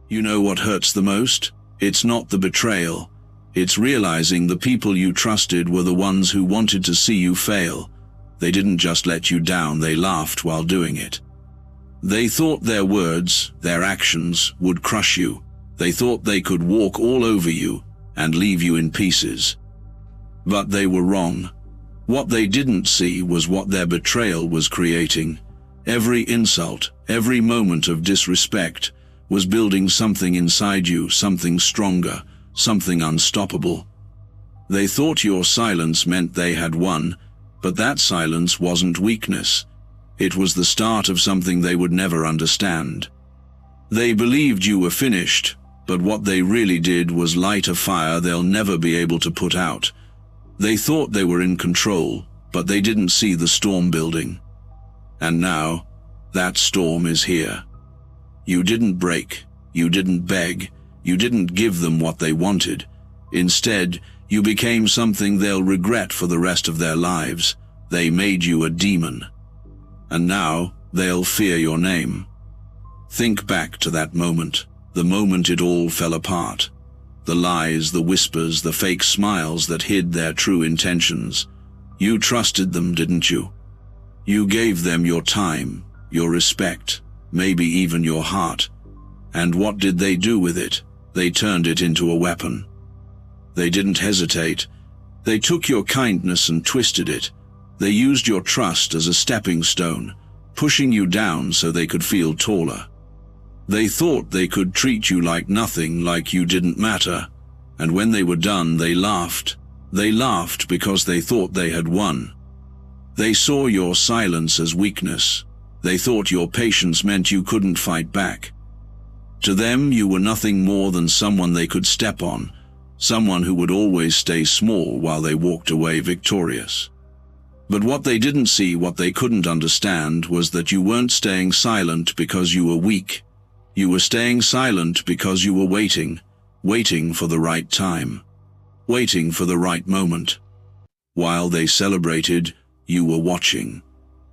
You know what hurts the most? It's not the betrayal. It's realizing the people you trusted were the ones who wanted to see you fail. They didn't just let you down, they laughed while doing it. They thought their words, their actions, would crush you. They thought they could walk all over you and leave you in pieces. But they were wrong. What they didn't see was what their betrayal was creating. Every insult, every moment of disrespect was building something inside you, something stronger, something unstoppable. They thought your silence meant they had won, but that silence wasn't weakness. It was the start of something they would never understand. They believed you were finished, but what they really did was light a fire they'll never be able to put out. They thought they were in control, but they didn't see the storm building. And now, that storm is here. You didn't break, you didn't beg, you didn't give them what they wanted. Instead, you became something they'll regret for the rest of their lives. They made you a demon. And now, they'll fear your name. Think back to that moment, the moment it all fell apart. The lies, the whispers, the fake smiles that hid their true intentions. You trusted them, didn't you? You gave them your time, your respect, maybe even your heart. And what did they do with it? They turned it into a weapon. They didn't hesitate. They took your kindness and twisted it. They used your trust as a stepping stone, pushing you down so they could feel taller. They thought they could treat you like nothing, like you didn't matter. And when they were done, they laughed. They laughed because they thought they had won. They saw your silence as weakness. They thought your patience meant you couldn't fight back. To them, you were nothing more than someone they could step on, someone who would always stay small while they walked away victorious. But what they didn't see, what they couldn't understand, was that you weren't staying silent because you were weak. You were staying silent because you were waiting for the right time, waiting for the right moment. While they celebrated, you were watching.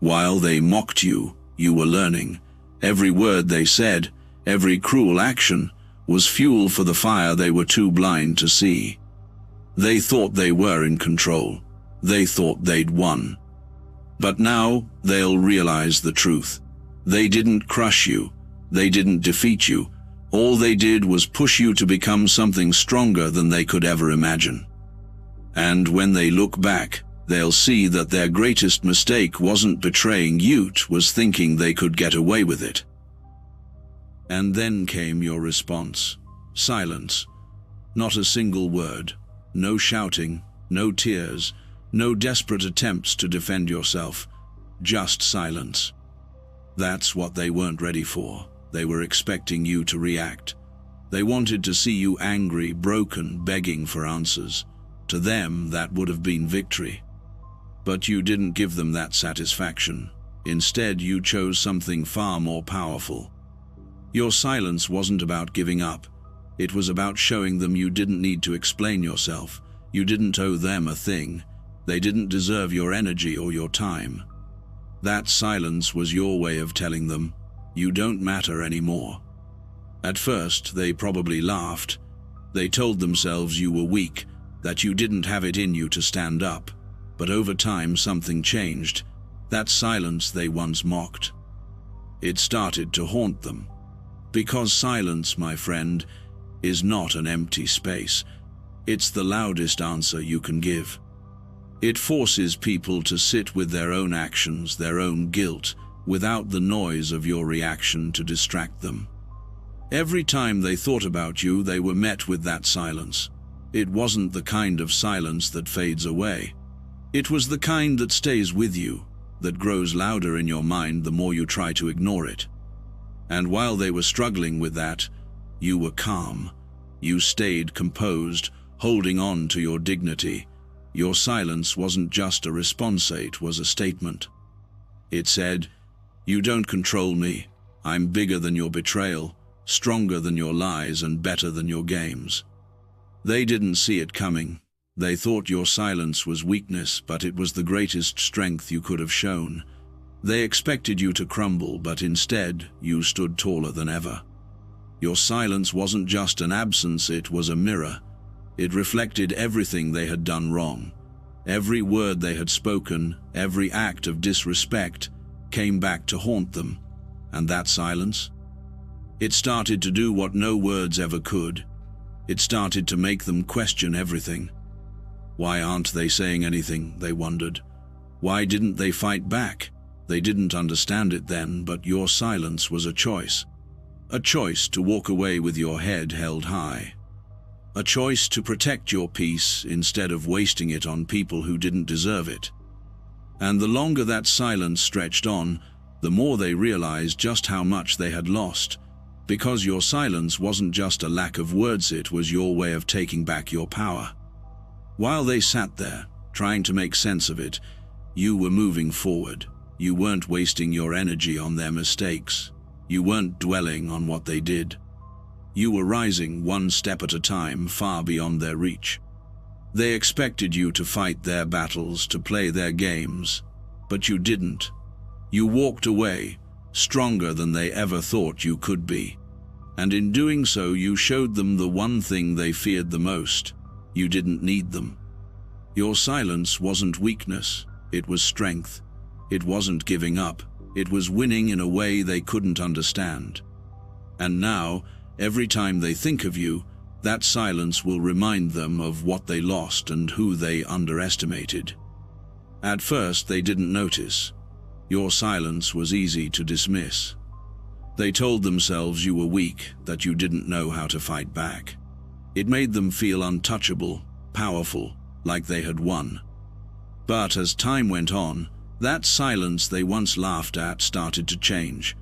While they mocked you, you were learning. Every word they said, every cruel action, was fuel for the fire they were too blind to see. They thought they were in control. They thought they'd won. But now, they'll realize the truth. They didn't crush you. They didn't defeat you. All they did was push you to become something stronger than they could ever imagine. And when they look back, they'll see that their greatest mistake wasn't betraying you, it was thinking they could get away with it. And then came your response. Silence. Not a single word. No shouting, no tears, no desperate attempts to defend yourself. Just silence. That's what they weren't ready for. They were expecting you to react. They wanted to see you angry, broken, begging for answers. To them, that would have been victory. But you didn't give them that satisfaction. Instead, you chose something far more powerful. Your silence wasn't about giving up. It was about showing them you didn't need to explain yourself. You didn't owe them a thing. They didn't deserve your energy or your time. That silence was your way of telling them, you don't matter anymore. At first, they probably laughed. They told themselves you were weak, that you didn't have it in you to stand up. But over time, something changed. That silence they once mocked. It started to haunt them. Because silence, my friend, is not an empty space. It's the loudest answer you can give. It forces people to sit with their own actions, their own guilt, without the noise of your reaction to distract them. Every time they thought about you, they were met with that silence. It wasn't the kind of silence that fades away. It was the kind that stays with you, that grows louder in your mind the more you try to ignore it. And while they were struggling with that, you were calm. You stayed composed, holding on to your dignity. Your silence wasn't just a response, it was a statement. It said, you don't control me. I'm bigger than your betrayal, stronger than your lies, and better than your games. They didn't see it coming. They thought your silence was weakness, but it was the greatest strength you could have shown. They expected you to crumble, but instead, you stood taller than ever. Your silence wasn't just an absence, it was a mirror. It reflected everything they had done wrong. Every word they had spoken, every act of disrespect, came back to haunt them. And that silence? It started to do what no words ever could. It started to make them question everything. Why aren't they saying anything, they wondered. Why didn't they fight back? They didn't understand it then, but your silence was a choice. A choice to walk away with your head held high. A choice to protect your peace instead of wasting it on people who didn't deserve it. And the longer that silence stretched on, the more they realized just how much they had lost. Because your silence wasn't just a lack of words, it was your way of taking back your power. While they sat there, trying to make sense of it, you were moving forward. You weren't wasting your energy on their mistakes. You weren't dwelling on what they did. You were rising one step at a time, far beyond their reach. They expected you to fight their battles, to play their games, but you didn't. You walked away, stronger than they ever thought you could be. And in doing so, you showed them the one thing they feared the most. You didn't need them. Your silence wasn't weakness, it was strength. It wasn't giving up, it was winning in a way they couldn't understand. And now, every time they think of you, that silence will remind them of what they lost and who they underestimated. At first, they didn't notice. Your silence was easy to dismiss. They told themselves you were weak, that you didn't know how to fight back. It made them feel untouchable, powerful, like they had won. But as time went on, that silence they once laughed at started to change.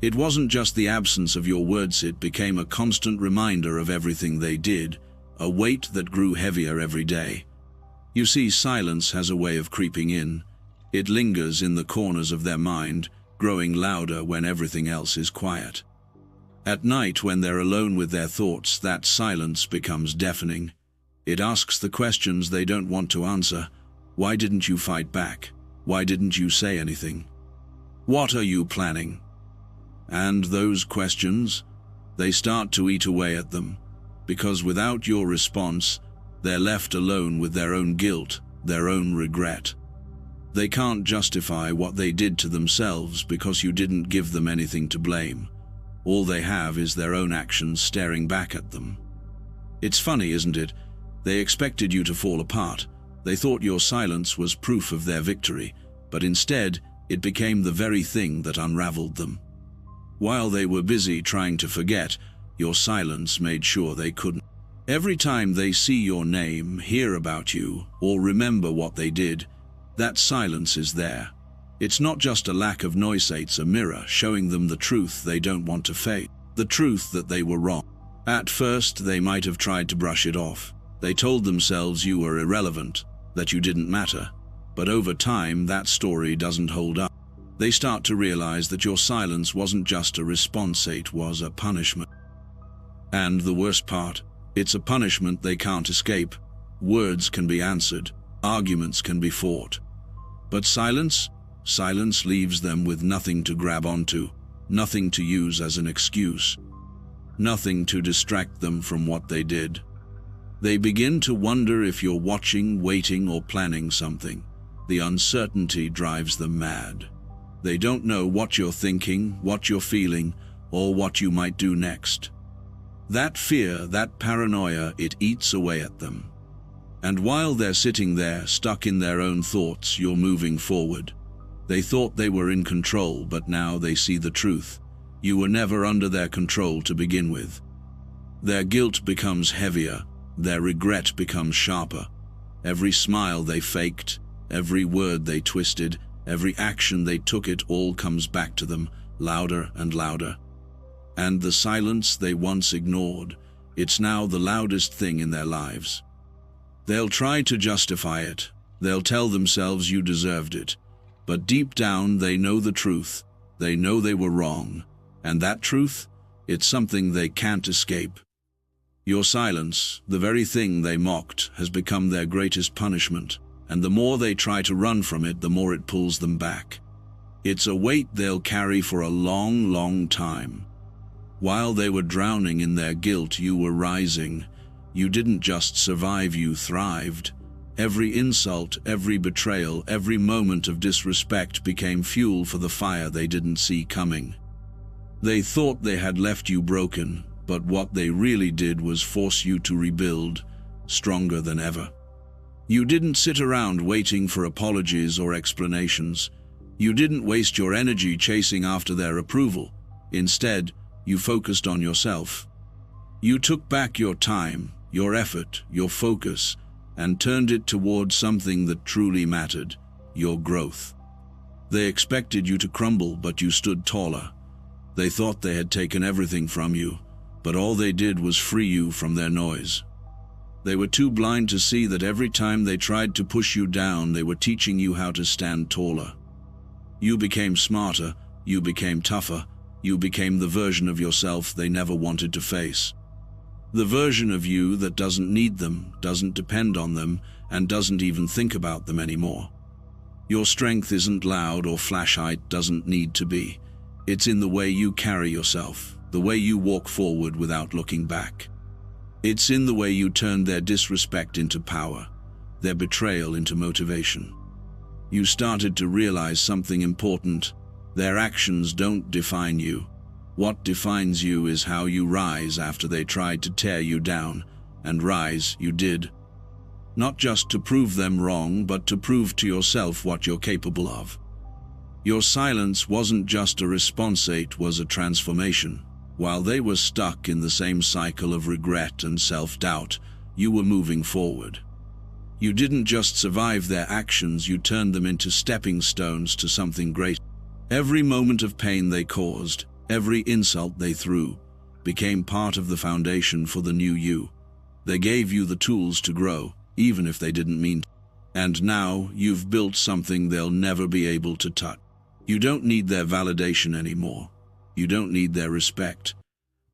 It wasn't just the absence of your words, it became a constant reminder of everything they did, a weight that grew heavier every day. You see, silence has a way of creeping in. It lingers in the corners of their mind, growing louder when everything else is quiet. At night, when they're alone with their thoughts, that silence becomes deafening. It asks the questions they don't want to answer. Why didn't you fight back? Why didn't you say anything? What are you planning? And those questions, they start to eat away at them, because without your response, they're left alone with their own guilt, their own regret. They can't justify what they did to themselves because you didn't give them anything to blame. All they have is their own actions staring back at them. It's funny, isn't it? They expected you to fall apart. They thought your silence was proof of their victory, but instead, it became the very thing that unraveled them. While they were busy trying to forget, your silence made sure they couldn't. Every time they see your name, hear about you, or remember what they did, that silence is there. It's not just a lack of noise, it's a mirror showing them the truth they don't want to face, the truth that they were wrong. At first, they might have tried to brush it off. They told themselves you were irrelevant, that you didn't matter. But over time, that story doesn't hold up. They start to realize that your silence wasn't just a response, it was a punishment. And the worst part, it's a punishment they can't escape. Words can be answered, arguments can be fought. But silence leaves them with nothing to grab onto, nothing to use as an excuse, nothing to distract them from what they did. They begin to wonder if you're watching, waiting, or planning something. The uncertainty drives them mad. They don't know what you're thinking, what you're feeling, or what you might do next. That fear, that paranoia, it eats away at them. And while they're sitting there, stuck in their own thoughts, you're moving forward. They thought they were in control, but now they see the truth. You were never under their control to begin with. Their guilt becomes heavier, their regret becomes sharper. Every smile they faked, every word they twisted, every action they took, it all comes back to them, louder and louder. And the silence they once ignored, it's now the loudest thing in their lives. They'll try to justify it. They'll tell themselves you deserved it. But deep down, they know the truth. They know they were wrong. And that truth, it's something they can't escape. Your silence, the very thing they mocked, has become their greatest punishment. And the more they try to run from it, the more it pulls them back. It's a weight they'll carry for a long, long time. While they were drowning in their guilt, you were rising. You didn't just survive, you thrived. Every insult, every betrayal, every moment of disrespect became fuel for the fire they didn't see coming. They thought they had left you broken, but what they really did was force you to rebuild, stronger than ever. You didn't sit around waiting for apologies or explanations. You didn't waste your energy chasing after their approval. Instead, you focused on yourself. You took back your time, your effort, your focus, and turned it towards something that truly mattered, your growth. They expected you to crumble, but you stood taller. They thought they had taken everything from you, but all they did was free you from their noise. They were too blind to see that every time they tried to push you down, they were teaching you how to stand taller. You became smarter, you became tougher, you became the version of yourself they never wanted to face. The version of you that doesn't need them, doesn't depend on them, and doesn't even think about them anymore. Your strength isn't loud or flashy, it doesn't need to be. It's in the way you carry yourself, the way you walk forward without looking back. It's in the way you turn their disrespect into power, their betrayal into motivation. You started to realize something important. Their actions don't define you. What defines you is how you rise after they tried to tear you down, and rise you did. Not just to prove them wrong, but to prove to yourself what you're capable of. Your silence wasn't just a response, it was a transformation. While they were stuck in the same cycle of regret and self-doubt, you were moving forward. You didn't just survive their actions, you turned them into stepping stones to something great. Every moment of pain they caused, every insult they threw, became part of the foundation for the new you. They gave you the tools to grow, even if they didn't mean to. And now you've built something they'll never be able to touch. You don't need their validation anymore. You don't need their respect,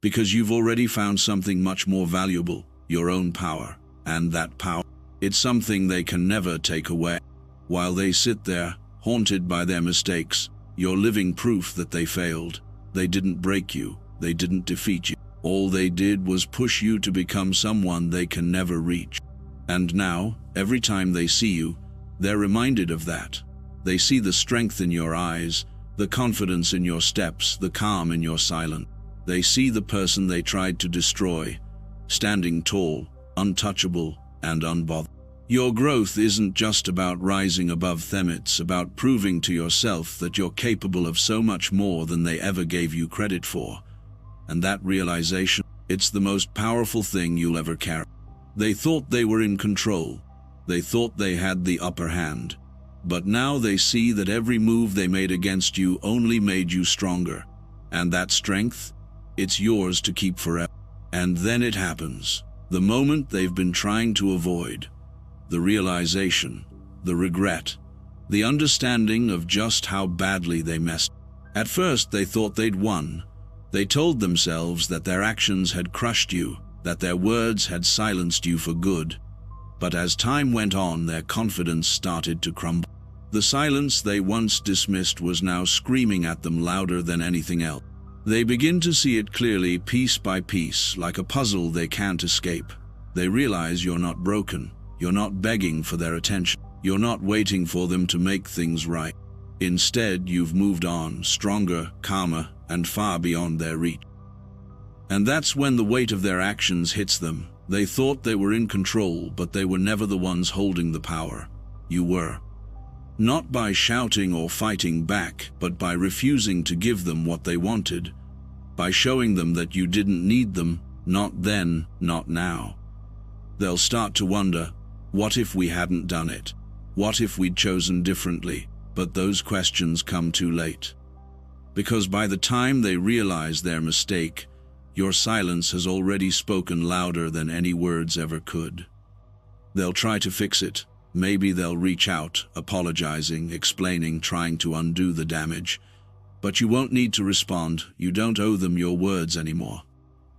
because you've already found something much more valuable, your own power. And that power, it's something they can never take away. While they sit there, haunted by their mistakes, you're living proof that they failed. They didn't break you, they didn't defeat you. All they did was push you to become someone they can never reach. And now, every time they see you, they're reminded of that. They see the strength in your eyes, the confidence in your steps, the calm in your silence. They see the person they tried to destroy, standing tall, untouchable, and unbothered. Your growth isn't just about rising above them, it's about proving to yourself that you're capable of so much more than they ever gave you credit for. And that realization, it's the most powerful thing you'll ever carry. They thought they were in control. They thought they had the upper hand. But now they see that every move they made against you only made you stronger. And that strength, it's yours to keep forever. And then it happens. The moment they've been trying to avoid. The realization, the regret, the understanding of just how badly they messed. At first they thought they'd won. They told themselves that their actions had crushed you, that their words had silenced you for good. But as time went on, their confidence started to crumble. The silence they once dismissed was now screaming at them louder than anything else. They begin to see it clearly, piece by piece, like a puzzle they can't escape. They realize you're not broken. You're not begging for their attention. You're not waiting for them to make things right. Instead, you've moved on, stronger, calmer, and far beyond their reach. And that's when the weight of their actions hits them. They thought they were in control, but they were never the ones holding the power. You were. Not by shouting or fighting back, but by refusing to give them what they wanted. By showing them that you didn't need them, not then, not now. They'll start to wonder, what if we hadn't done it? What if we'd chosen differently? But those questions come too late. Because by the time they realize their mistake, your silence has already spoken louder than any words ever could. They'll try to fix it. Maybe they'll reach out, apologizing, explaining, trying to undo the damage. But you won't need to respond. You don't owe them your words anymore.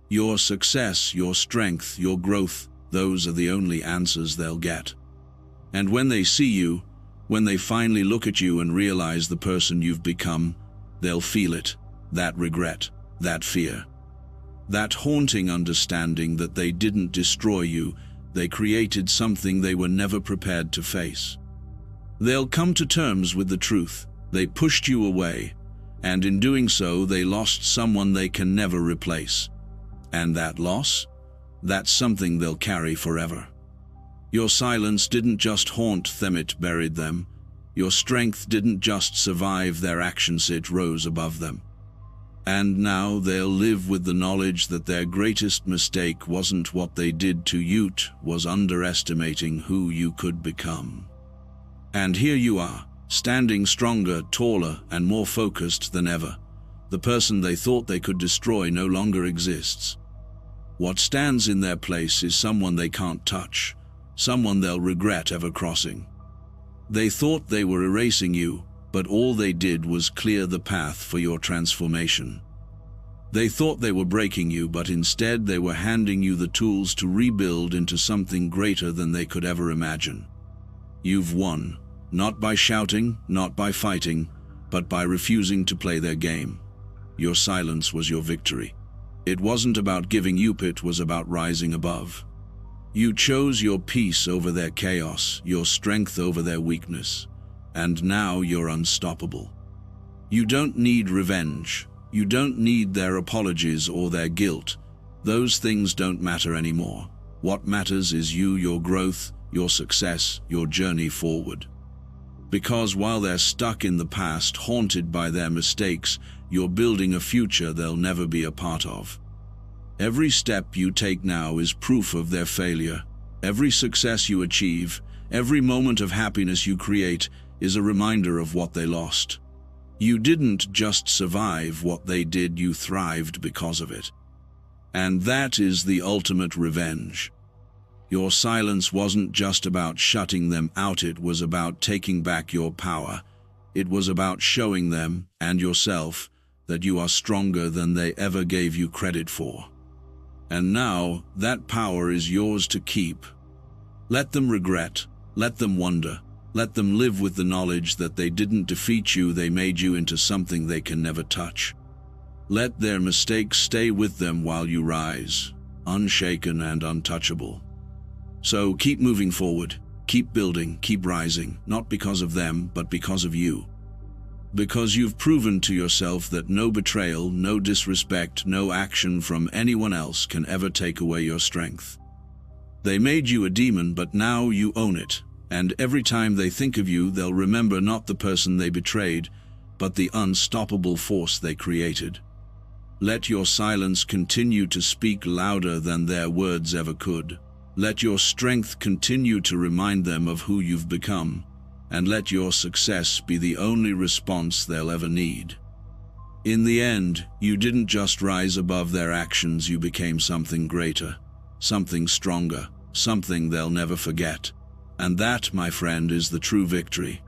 Your success, your strength, your growth, those are the only answers they'll get. And when they see you, when they finally look at you and realize the person you've become, they'll feel it, that regret, that fear. That haunting understanding that they didn't destroy you, they created something they were never prepared to face. They'll come to terms with the truth. They pushed you away, and in doing so, they lost someone they can never replace. And that loss? That's something they'll carry forever. Your silence didn't just haunt them, it buried them. Your strength didn't just survive their actions, it rose above them. And now they'll live with the knowledge that their greatest mistake wasn't what they did to you, it was underestimating who you could become. And here you are, standing stronger, taller, and more focused than ever. The person they thought they could destroy no longer exists. What stands in their place is someone they can't touch, someone they'll regret ever crossing. They thought they were erasing you, but all they did was clear the path for your transformation. They thought they were breaking you, but instead they were handing you the tools to rebuild into something greater than they could ever imagine. You've won, not by shouting, not by fighting, but by refusing to play their game. Your silence was your victory. It wasn't about giving up, it was about rising above. You chose your peace over their chaos, your strength over their weakness, and now you're unstoppable. You don't need revenge. You don't need their apologies or their guilt. Those things don't matter anymore. What matters is you, your growth, your success, your journey forward. Because while they're stuck in the past, haunted by their mistakes, you're building a future they'll never be a part of. Every step you take now is proof of their failure. Every success you achieve, every moment of happiness you create is a reminder of what they lost. You didn't just survive what they did, you thrived because of it. And that is the ultimate revenge. Your silence wasn't just about shutting them out, it was about taking back your power. It was about showing them, and yourself, that you are stronger than they ever gave you credit for. And now, that power is yours to keep. Let them regret, let them wonder, let them live with the knowledge that they didn't defeat you, they made you into something they can never touch. Let their mistakes stay with them while you rise, unshaken and untouchable. So keep moving forward, keep building, keep rising, not because of them, but because of you. Because you've proven to yourself that no betrayal, no disrespect, no action from anyone else can ever take away your strength. They made you a demon, but now you own it, and every time they think of you, they'll remember not the person they betrayed, but the unstoppable force they created. Let your silence continue to speak louder than their words ever could. Let your strength continue to remind them of who you've become, and let your success be the only response they'll ever need. In the end, you didn't just rise above their actions, you became something greater, something stronger, something they'll never forget. And that, my friend, is the true victory.